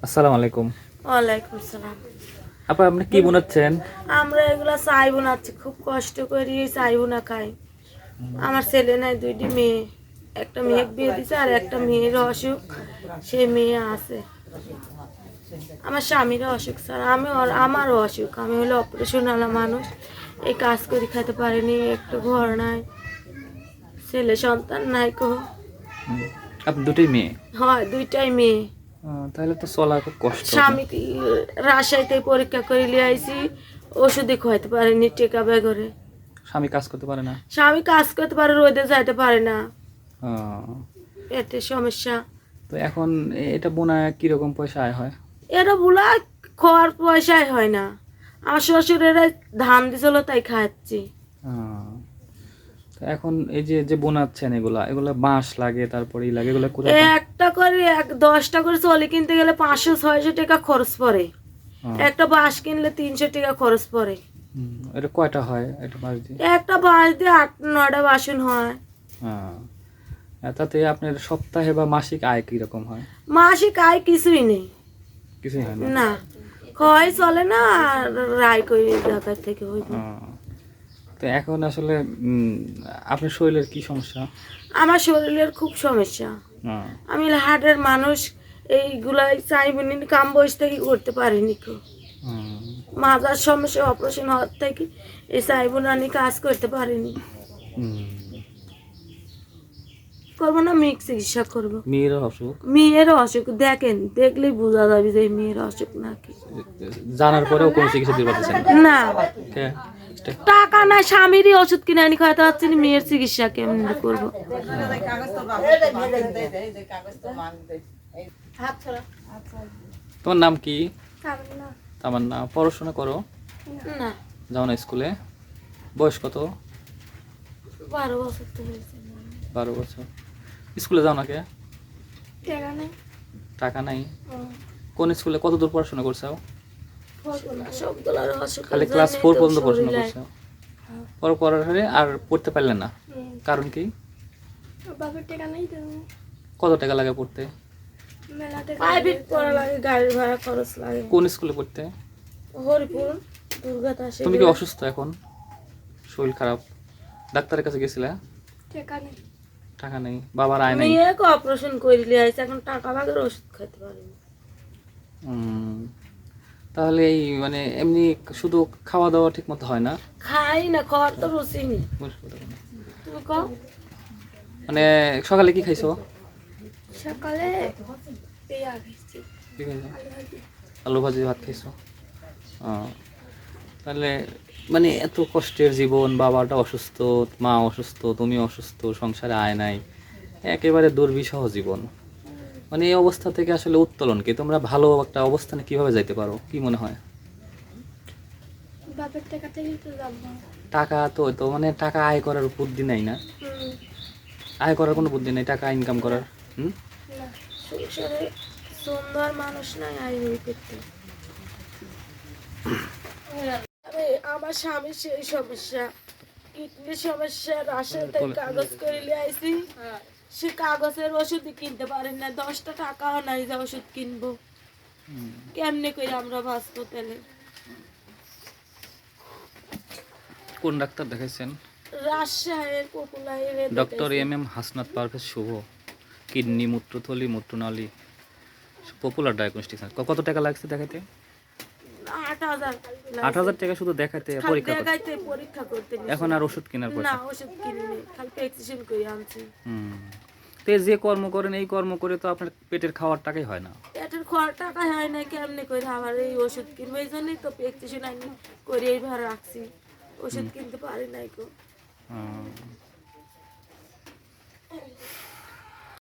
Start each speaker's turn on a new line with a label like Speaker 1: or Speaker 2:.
Speaker 1: আসসালামু আলাইকুম।
Speaker 2: ওয়ালাইকুম সালাম।
Speaker 1: আপা আপনি কি বানাচ্ছেন?
Speaker 2: আমরা এগুলা চাই বোনাচ্ছি, খুব কষ্ট করি চাই বোনা খাই। আমার ছেলে নাই, দুইটি মেয়ে। একটা মেয়ে বিয়ে দিছে আর একটা মেয়ের অসুখ, সে মেয়ে আছে। আমার স্বামীরও অসুখ স্যার, আমারও অসুখ। আমি হলো অপারেশন আলা মানুষ, এই কাজ করে খেতে পারিনি, একটু ঘর নাই, ছেলে সন্তান নাই কো।
Speaker 1: হুম, আপনি দুটোই মেয়ে?
Speaker 2: হয়, দুইটাই মেয়ে।
Speaker 1: তাহলে তো চলা খুব কষ্ট আপনার।
Speaker 2: স্বামী রাজশাহীতে পরীক্ষা করে লিয়ে আইছি, ওষুধে খাইতে পারেনি টেকা বেগরে।
Speaker 1: স্বামী কাজ করতে পারে না?
Speaker 2: স্বামী কাজ করতে পারে, রোদে যাইতে পারে না,
Speaker 1: আহ,
Speaker 2: এতে সমস্যা।
Speaker 1: তো এখন এটা বোনায় কিরকম পয়সা আয় হয়?
Speaker 2: এরা বুলা খাওয়ার পয়সাই হয় না। আমার শ্বশুরেরা ধান দিছিল তাই খাচ্ছি।
Speaker 1: আহ, তো এখন এই যে যে বোনাচ্ছেন এগুলা এগুলা বাঁশ লাগে, তারপরে ই লাগে, এগুলা কোথায় পান?
Speaker 2: একটা করে 10টা করে চলে কিনতে গেলে 500-600 টাকা খরচ পড়ে।
Speaker 1: আহ,
Speaker 2: একটা বাঁশ কিনলে 300 টাকা খরচ পড়ে।
Speaker 1: এটা কয়টা হয় এটা বাঁশ দিয়ে?
Speaker 2: একটা বাঁশ দিয়ে 8-9টা বাসন হয়।
Speaker 1: আহ, তাতে আপনার সপ্তাহে বা মাসিক আয় কিরকম হয়?
Speaker 2: মাসিক আয় কিছুই নেই,
Speaker 1: কিছুই হয় না?
Speaker 2: না খয় চলে না, আর রায় কই ঢাকার থেকে হইব।
Speaker 1: আহ, তো এখন আসলে আপনার শরীরের কি সমস্যা?
Speaker 2: আমার শরীরের খুব সমস্যা।
Speaker 1: আহ,
Speaker 2: আমি হার্টের মানুষ, এইগুলাই চাইবনি, কাম বয়স থেকে করতে পারিনি কো।
Speaker 1: আহ,
Speaker 2: মাজার সমস্যা, অপারেশন হওয়ার থেকে এই চাইবনি কাজ করতে পারিনি।
Speaker 1: হুম।
Speaker 2: করবো না, মেয়ে চিকিৎসা করবো।
Speaker 1: মেয়েরও অসুখ?
Speaker 2: মেয়ের অসুখ দেখেন, দেখলেই বোঝা যাবে যে মেয়ের অসুখ নাকি।
Speaker 1: জানার পরেও কোনো চিকিৎসা দিতে পারতেছেন না?
Speaker 2: না,
Speaker 1: কে?
Speaker 2: টাকা নাই, স্বামীরই ওষুধ কিনে আনি খাওয়াতে পারছি না, মেয়ের চিকিৎসা কেমন করবো।
Speaker 1: তোমার নাম কি? তামান্না। পড়াশোনা করো?
Speaker 2: না,
Speaker 1: যাও না স্কুলে? বয়স কত?
Speaker 2: 12 বছর তো হয়েছে।
Speaker 1: 12 বছর। স্কুলে যাও না কে?
Speaker 2: টাকা নেই।
Speaker 1: টাকা নাই? কোন স্কুলে কত দূর পড়াশোনা করছো?
Speaker 2: সবগুলার অসুখ
Speaker 1: খালি ক্লাস 4 পর্যন্ত পড়াশোনা করছো? পরে পড়ার পরে আর পড়তে পারলে না? কারণ কি?
Speaker 2: বাবার টাকা নেই তো।
Speaker 1: কত টাকা লাগে পড়তে?
Speaker 2: প্রাইভেট পড়া লাগে, গাড়ির ভাড়া খরচ লাগে।
Speaker 1: কোন স্কুলে পড়তে?
Speaker 2: হরিপুর, দুর্গাদাসে।
Speaker 1: তুমি কি অসুস্থ এখন? শরীর খারাপ? ডাক্তারের কাছে গেছিলা?
Speaker 2: টাকা নেই।
Speaker 1: টাকা নেই, বাবার আয় নাই?
Speaker 2: মেয়েকে অপারেশন করিলে আইছে, এখন টাকা বাগের ওষুধ খেতে পারিনি।
Speaker 1: হুম, তাহলে এই মানে এমনি শুধু খাওয়া দাওয়া ঠিক মতো হয় না?
Speaker 2: খাই না, খাওয়ার তো রুচি নেই। তুমি কও।
Speaker 1: মানে সকালে কি খাইছো?
Speaker 2: সকালে পেঁয়া খাইছি।
Speaker 1: কি খাইছো? আলু ভাজি ভাত খাইছো? তাহলে মানে এত কষ্টের জীবন, বাবাটা অসুস্থ, মা অসুস্থ, তুমি অসুস্থ, সংসারে আয় নাই, একেবারে দুর্বিষহ জীবন। মানে এই অবস্থা থেকে আসলে উত্তোলন কি, তোমরা ভালো একটা অবস্থানে কিভাবে যাইতে পারো কি মনে হয়?
Speaker 2: বাপের টাকা থেকে তো যাবো।
Speaker 1: টাকা তো তো মানে টাকা আয় করার বুদ্ধি নাই না? আয় করার কোনো বুদ্ধি নাই, টাকা ইনকাম করার? হুম,
Speaker 2: না, সংসারে সুন্দর মানুষ নাই আই হই করতে। আমার স্বামীর সেই সমস্যা, কিডনির সমস্যা। রাজশাহী থেকে কাগজ করে নিয়ে আইছি, সে কাগজের ওষুধ কিনতে পারেন না, 10টা টাকাও নাই যে ওষুধ কিনবো। কেমনে করে আমরা বাঁচবো তাহলে?
Speaker 1: কোন ডাক্তার দেখাইছেন?
Speaker 2: রাজশাহীর পপুলারে
Speaker 1: ডক্টর এম হাসনাত পারভেজ শুভ, কিডনি, মূত্রথলি, মূত্রনালী, পপুলার ডায়াগনস্টিক। কত টাকা লাগছে দেখাইতে?
Speaker 2: 8,000।
Speaker 1: 8,000 টাকা শুধু দেখাইতে, পরীক্ষা করতে?
Speaker 2: দেখাইতে পরীক্ষা করতে নিছি।
Speaker 1: এখন আর ওষুধ কেনার
Speaker 2: না,
Speaker 1: পয়সা?
Speaker 2: ওষুধ কিনিনি, খালি প্রেসক্রিপশন করে আনছি।
Speaker 1: হুম, তো এই যে কর্ম করেন, এই কর্ম করে তো আপনার পেটের খাওয়ার টাকাই হয় না।
Speaker 2: পেটের খাওয়ার টাকা হয় না, কেমনে করে আবার এই ওষুধ কিনবো? এই জন্যই তো প্রেসক্রিপশন আনি করে এইভাবে রাখছি, ওষুধ কিনতে পারি নাই গো।
Speaker 1: হুম।